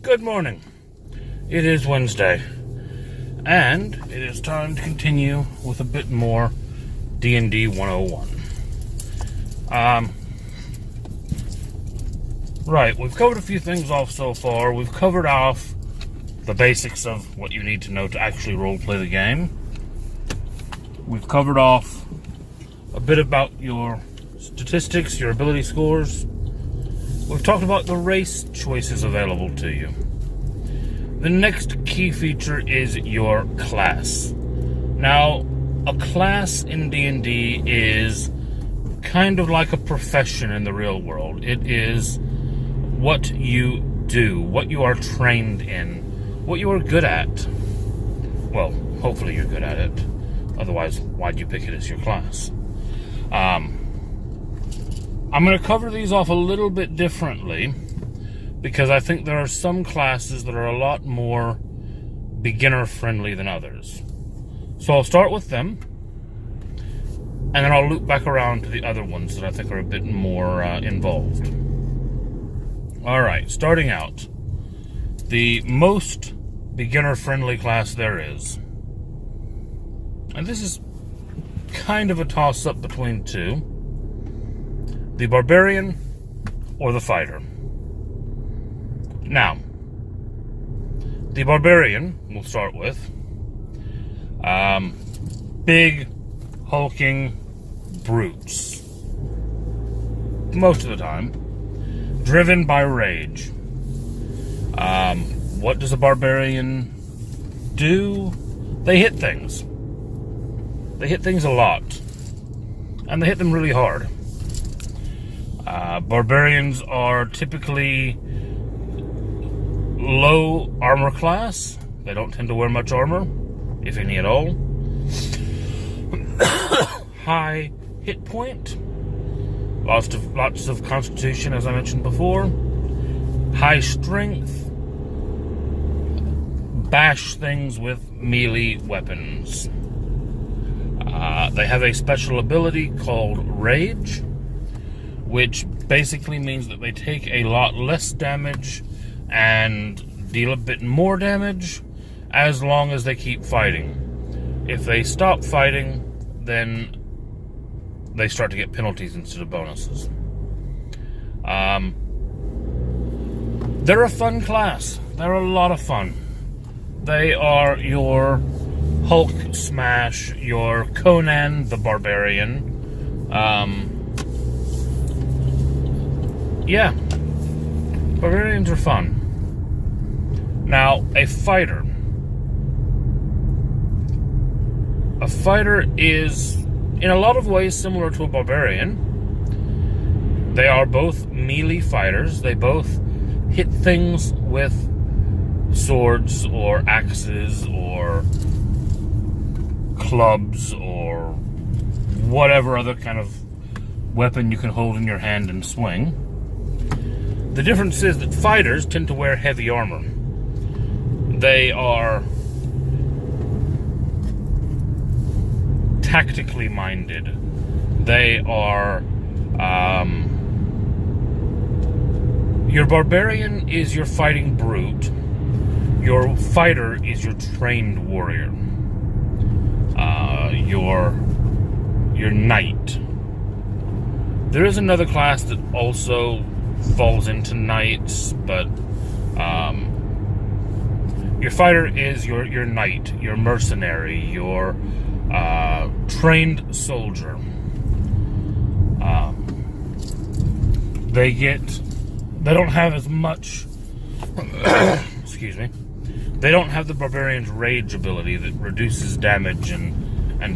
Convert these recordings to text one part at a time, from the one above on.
Good morning. It is Wednesday, and it is time to continue with a bit more D&D101. Right, we've covered a few things off so far. We've covered off the basics of what you need to know to actually roleplay the game. We've covered off a bit about your statistics, your ability scores. We've talked about the race choices available to you. The next key feature is your class. Now, a class in D&D is kind of like a profession in the real world. It is what you do, what you are trained in, what you are good at. Well, hopefully you're good at it. Otherwise, why'd you pick it as your class? I'm going to cover these off a little bit differently because I think there are some classes that are a lot more beginner-friendly than others. So I'll start with them, and then I'll loop back around to the other ones that I think are a bit more involved. Alright, starting out. The most beginner-friendly class there is. And this is kind of a toss-up between two. The barbarian or the fighter. Now, the barbarian, we'll start with. Big, hulking brutes. Most of the time. Driven by rage. What does a barbarian do? They hit things. They hit things a lot. And they hit them really hard. Barbarians are typically low armor class. They don't tend to wear much armor, if any at all. High hit point. Lots of constitution, as I mentioned before. High strength. Bash things with melee weapons. They have a special ability called Rage, which basically means that they take a lot less damage and deal a bit more damage as long as they keep fighting. If they stop fighting, then they start to get penalties instead of bonuses. They're a fun class. They're a lot of fun. They are your Hulk Smash, your Conan the Barbarian. Yeah, barbarians are fun. Now, a fighter. A fighter is, in a lot of ways, similar to a barbarian. They are both melee fighters. They both hit things with swords or axes or clubs or whatever other kind of weapon you can hold in your hand and swing. The difference is that fighters tend to wear heavy armor. They are tactically minded. They are... your barbarian is your fighting brute. Your fighter is your trained warrior. Your knight. There is another class that also falls into knights, but your fighter is your knight, your mercenary, your trained soldier. They don't have as much excuse me. They don't have the barbarian's rage ability that reduces damage and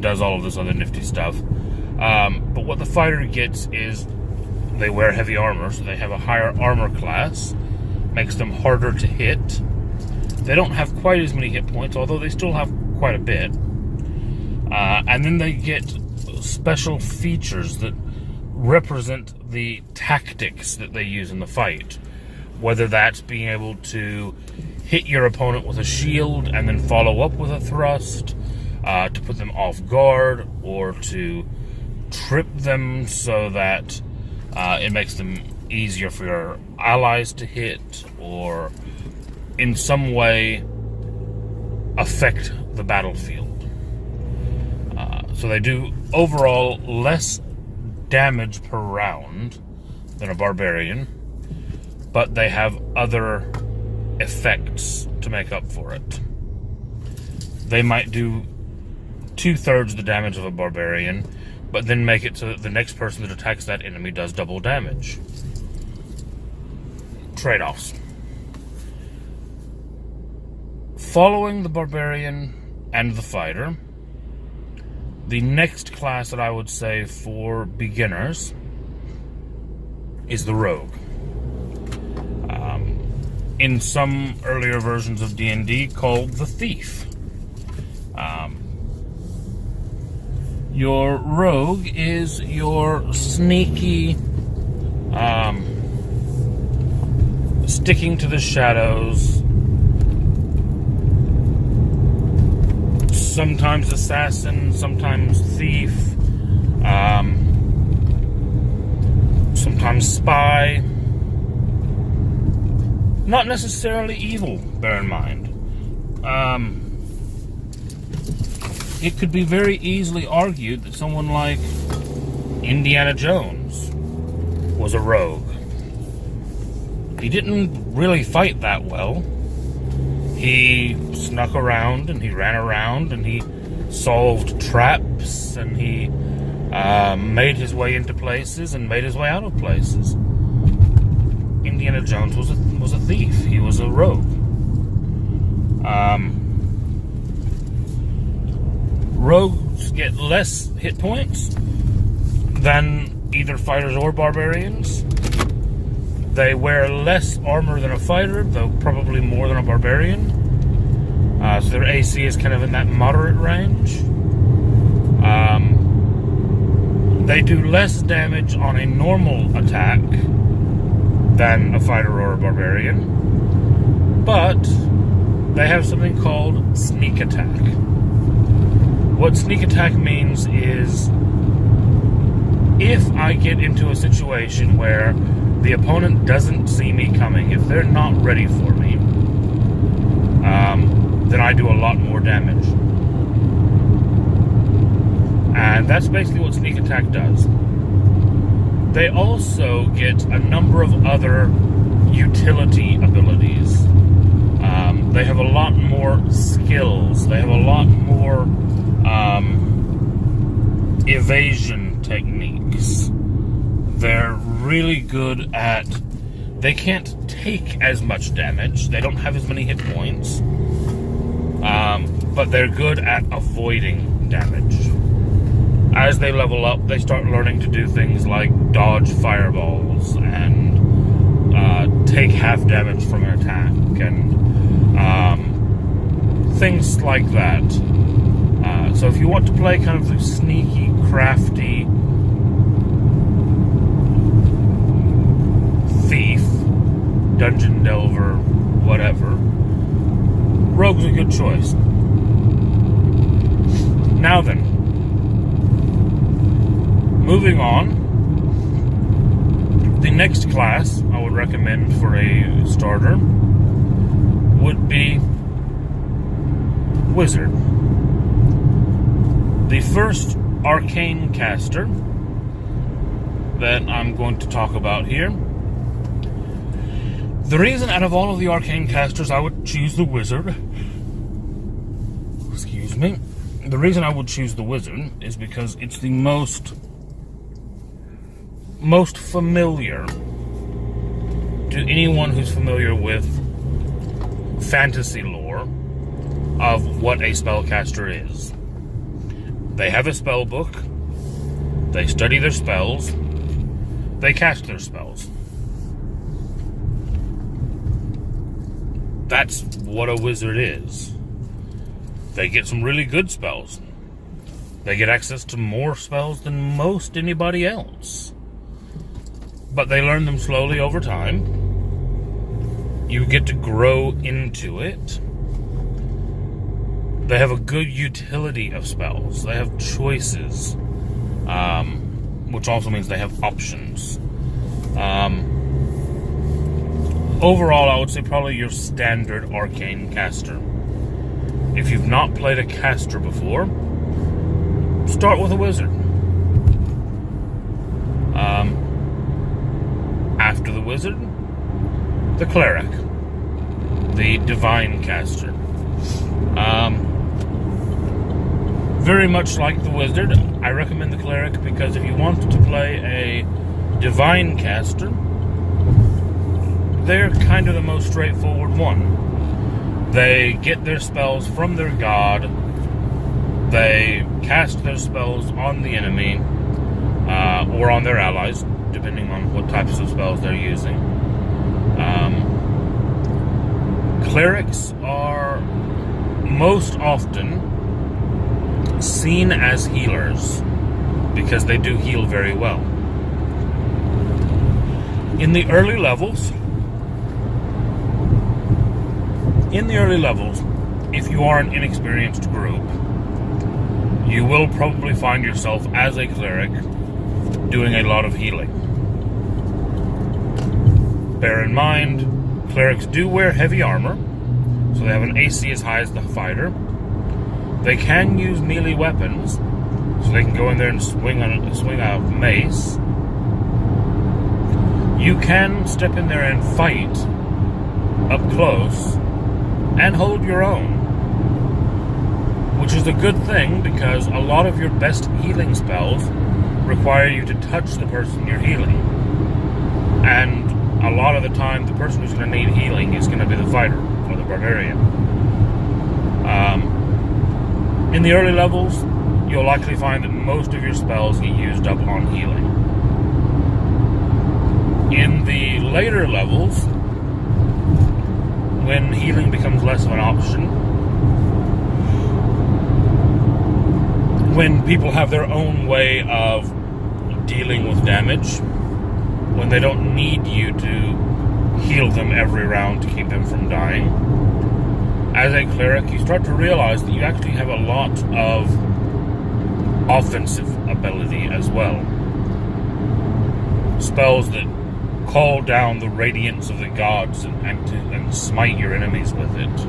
does all of this other nifty stuff. But what the fighter gets is they wear heavy armor, so they have a higher armor class. Makes them harder to hit. They don't have quite as many hit points, although they still have quite a bit. And then they get special features that represent the tactics that they use in the fight. Whether that's being able to hit your opponent with a shield and then follow up with a thrust, to put them off guard, or to trip them so that it makes them easier for your allies to hit, or in some way affect the battlefield. So they do overall less damage per round than a barbarian, but they have other effects to make up for it. They might do 2/3 the damage of a barbarian, but then make it so that the next person that attacks that enemy does double damage. Trade-offs. Following the barbarian and the fighter, the next class that I would say for beginners is the rogue. In some earlier versions of D&D, called the thief. Your rogue is your sneaky, sticking to the shadows, sometimes assassin, sometimes thief, sometimes spy. Not necessarily evil, bear in mind. It could be very easily argued that someone like Indiana Jones was a rogue. He didn't really fight that well. He snuck around and he ran around and he solved traps and he made his way into places and made his way out of places. Indiana Jones was a thief. He was a rogue. Rogues get less hit points than either fighters or barbarians. They wear less armor than a fighter, though probably more than a barbarian. So their AC is kind of in that moderate range. They do less damage on a normal attack than a fighter or a barbarian, but they have something called sneak attack. What sneak attack means is, if I get into a situation where the opponent doesn't see me coming, if they're not ready for me, then I do a lot more damage. And that's basically what sneak attack does. They also get a number of other utility abilities. They have a lot more skills. They have a lot more evasion techniques. They're really good at... They can't take as much damage. They don't have as many hit points. But they're good at avoiding damage. As they level up, they start learning to do things like dodge fireballs and take half damage from an attack and things like that. So if you want to play kind of the sneaky, crafty thief, dungeon delver, whatever, rogue's a good choice. Now then, moving on, the next class I would recommend for a starter would be Wizard. The first arcane caster that I'm going to talk about here. The reason out of all of the arcane casters I would choose the Wizard, excuse me, the reason I would choose the Wizard is because it's the most familiar to anyone who's familiar with fantasy lore of what a spellcaster is. They have a spell book, they study their spells, they cast their spells. That's what a wizard is. They get some really good spells. They get access to more spells than most anybody else. But they learn them slowly over time. You get to grow into it. They have a good utility of spells. They have choices, which also means they have options. Overall, I would say probably your standard arcane caster. If you've not played a caster before, start with a wizard. After the wizard, the cleric, the divine caster. Very much like the wizard, I recommend the cleric because if you want to play a divine caster, they're kind of the most straightforward one. They get their spells from their god, they cast their spells on the enemy, or on their allies, depending on what types of spells they're using. Clerics are most often seen as healers because they do heal very well. In the early levels, if you are an inexperienced group, you will probably find yourself as a cleric doing a lot of healing. Bear in mind, clerics do wear heavy armor, so they have an AC as high as the fighter. They can use melee weapons, so they can go in there and swing a mace. You can step in there and fight up close and hold your own, which is a good thing because a lot of your best healing spells require you to touch the person you're healing. And a lot of the time, the person who's going to need healing is going to be the fighter or the barbarian. In the early levels, you'll likely find that most of your spells get used up on healing. In the later levels, when healing becomes less of an option, when people have their own way of dealing with damage, when they don't need you to heal them every round to keep them from dying, as a cleric, you start to realize that you actually have a lot of offensive ability as well. Spells that call down the radiance of the gods and smite your enemies with it.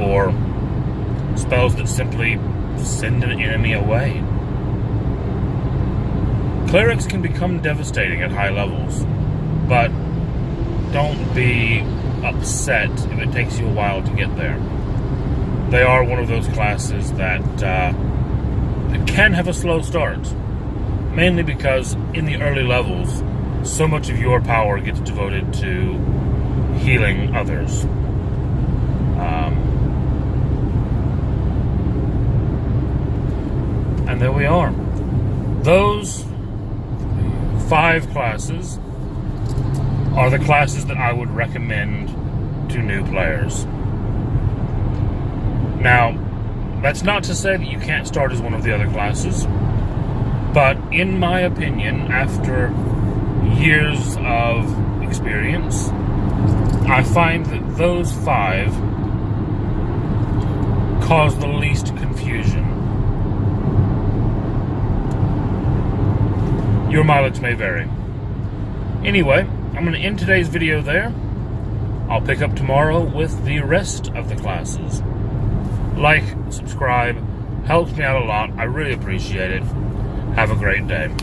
Or spells that simply send an enemy away. Clerics can become devastating at high levels, but don't be upset if it takes you a while to get there. They are one of those classes that can have a slow start, mainly because in the early levels, so much of your power gets devoted to healing others. And there we are. Those 5 classes are the classes that I would recommend to new players. Now, that's not to say that you can't start as one of the other classes, but in my opinion, after years of experience, I find that those 5 cause the least confusion. Your mileage may vary. Anyway, I'm going to end today's video there. I'll pick up tomorrow with the rest of the classes. Like, subscribe, helps me out a lot. I really appreciate it. Have a great day.